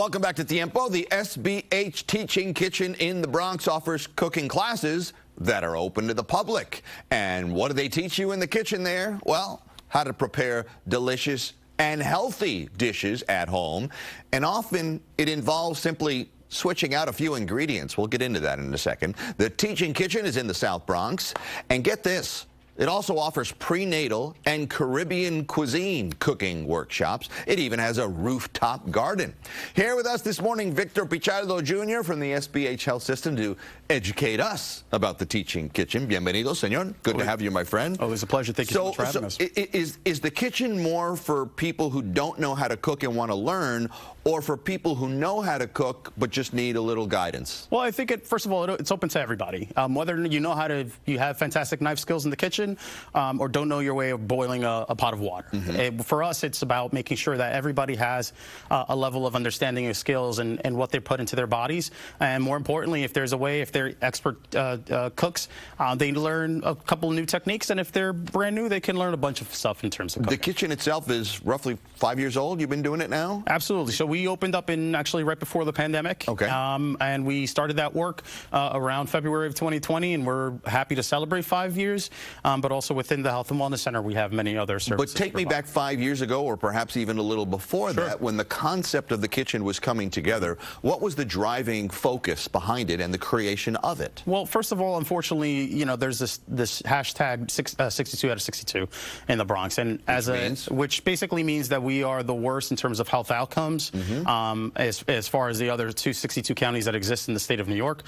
Welcome back to Tiempo. The SBH Teaching Kitchen in the Bronx offers cooking classes that are open to the public. And what do they teach you in the kitchen there? Well, how to prepare delicious and healthy dishes at home. And often it involves simply switching out a few ingredients. We'll get into that in a second. The Teaching Kitchen is in the South Bronx. And get this. It also offers prenatal and Caribbean cuisine cooking workshops. It even has a rooftop garden. Here with us this morning, Victor Pichardo Jr. from the SBH Health System to educate us about the Teaching Kitchen. Bienvenido, señor. Good to have you, my friend. Always a pleasure. Thank you so much for having us. Is the kitchen more for people who don't know how to cook and want to learn, or for people who know how to cook but just need a little guidance? Well, I think, first of all, it's open to everybody. Whether you know you have fantastic knife skills in the kitchen, or don't know your way of boiling a pot of water. For us, it's about making sure that everybody has a level of understanding of skills and what they put into their bodies. And more importantly, if there's a way, if they're expert cooks, they learn a couple of new techniques. And if they're brand new, they can learn a bunch of stuff in terms of cooking. The kitchen itself is roughly 5 years old. You've been doing it now? Absolutely. So we opened up actually right before the pandemic. Okay. And we started that work around February of 2020, and we're happy to celebrate 5 years. But also within the Health and Wellness Center, we have many other services. But take me back 5 years ago, or perhaps even a little before that, when the concept of the kitchen was coming together. What was the driving focus behind it and the creation of it? Well, first of all, unfortunately, there's this hashtag 62 out of 62 in the Bronx, and which basically means that we are the worst in terms of health outcomes as far as the other 262 counties that exist in the state of New York.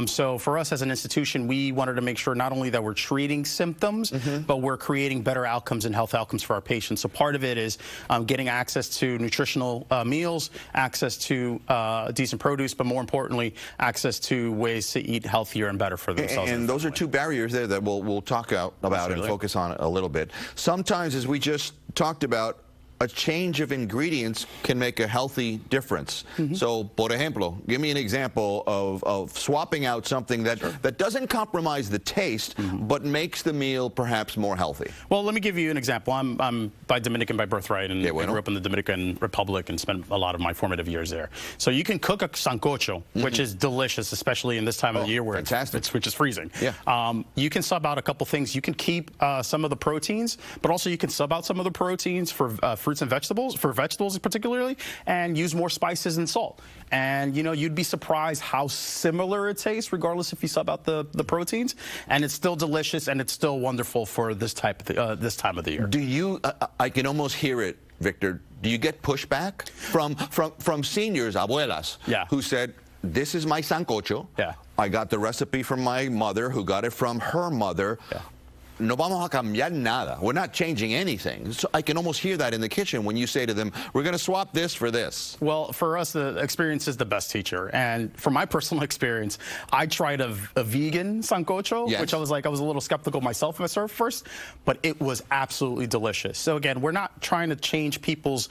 So for us as an institution, we wanted to make sure not only that we're treating symptoms, but we're creating better outcomes and health outcomes for our patients. So part of it is getting access to nutritional meals, access to decent produce, but more importantly, access to ways to eat healthier and better for themselves. And those are two barriers there that we'll talk about and focus on a little bit. Sometimes, as we just talked about, a change of ingredients can make a healthy difference. So, por ejemplo, give me an example of swapping out something that doesn't compromise the taste, but makes the meal perhaps more healthy. Well, let me give you an example. I'm Dominican by birthright, and I grew up in the Dominican Republic and spent a lot of my formative years there. So you can cook a sancocho, which is delicious, especially in this time of the year where which is freezing. Yeah. You can sub out a couple things. You can keep some of the proteins, but also you can sub out some of the proteins for fruits and vegetables, particularly, and use more spices and salt. And you'd be surprised how similar it tastes, regardless if you sub out the proteins. And it's still delicious, and it's still wonderful for this time of the year. Do you? I can almost hear it, Victor. Do you get pushback from seniors, abuelas, who said, "This is my sancocho. I got the recipe from my mother, who got it from her mother. No vamos a cambiar nada. We're not changing anything." So I can almost hear that in the kitchen when you say to them, "We're going to swap this for this." Well, for us, the experience is the best teacher. And from my personal experience, I tried a vegan sancocho, which I was a little skeptical myself at first, but it was absolutely delicious. So again, we're not trying to change people's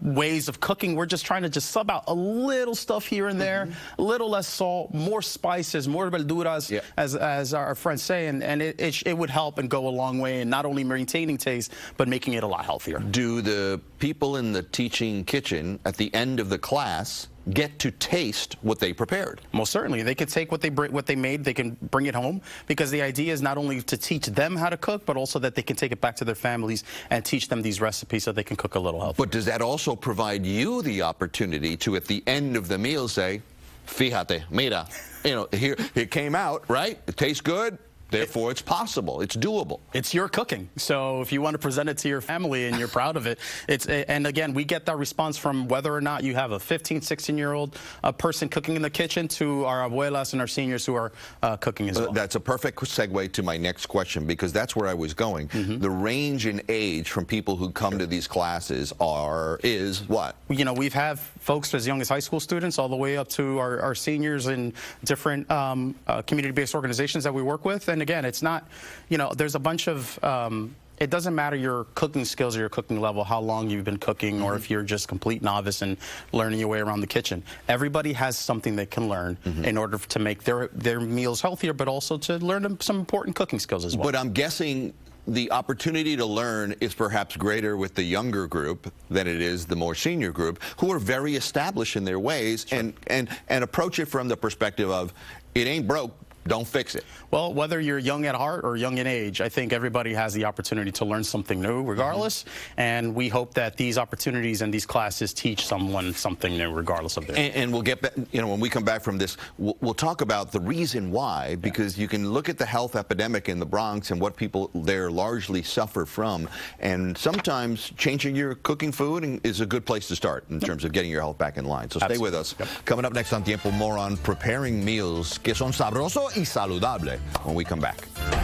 ways of cooking. We're just trying to sub out a little stuff here and there, a little less salt, more spices, more verduras, as our friends say, and it would help and go a long way in not only maintaining taste, but making it a lot healthier. Do the people in the Teaching Kitchen at the end of the class get to taste what they prepared? Most certainly. They could take what they made, they can bring it home, because the idea is not only to teach them how to cook, but also that they can take it back to their families and teach them these recipes so they can cook a little healthier. But does that also provide you the opportunity to, at the end of the meal, say, "Fíjate, mira, here it came out, right? It tastes good. Therefore, it's possible. It's doable." It's your cooking. So if you want to present it to your family and you're proud of it, and again, we get that response from whether or not you have a 15, 16-year-old person cooking in the kitchen to our abuelas and our seniors who are cooking as well. That's a perfect segue to my next question, because that's where I was going. The range in age from people who come to these classes is what? We've had folks as young as high school students all the way up to our seniors in different community-based organizations that we work with. And again, it's not, there's a bunch of it doesn't matter your cooking skills or your cooking level, how long you've been cooking, or if you're just complete novice and learning your way around the kitchen. Everybody has something they can learn in order to make their meals healthier, but also to learn some important cooking skills as well. But I'm guessing the opportunity to learn is perhaps greater with the younger group than it is the more senior group, who are very established in their ways, sure, and approach it from the perspective of, it ain't broke, don't fix it. Well, whether you're young at heart or young in age, I think everybody has the opportunity to learn something new regardless, and we hope that these opportunities and these classes teach someone something new regardless of their age. And we'll get back, you know, when we come back from this, we'll talk about the reason why, because you can look at the health epidemic in the Bronx and what people there largely suffer from, and sometimes changing your cooking food is a good place to start in terms of getting your health back in line. So stay with us. Coming up next on Tiempo, more on preparing meals que son sabrosos y saludables when we come back.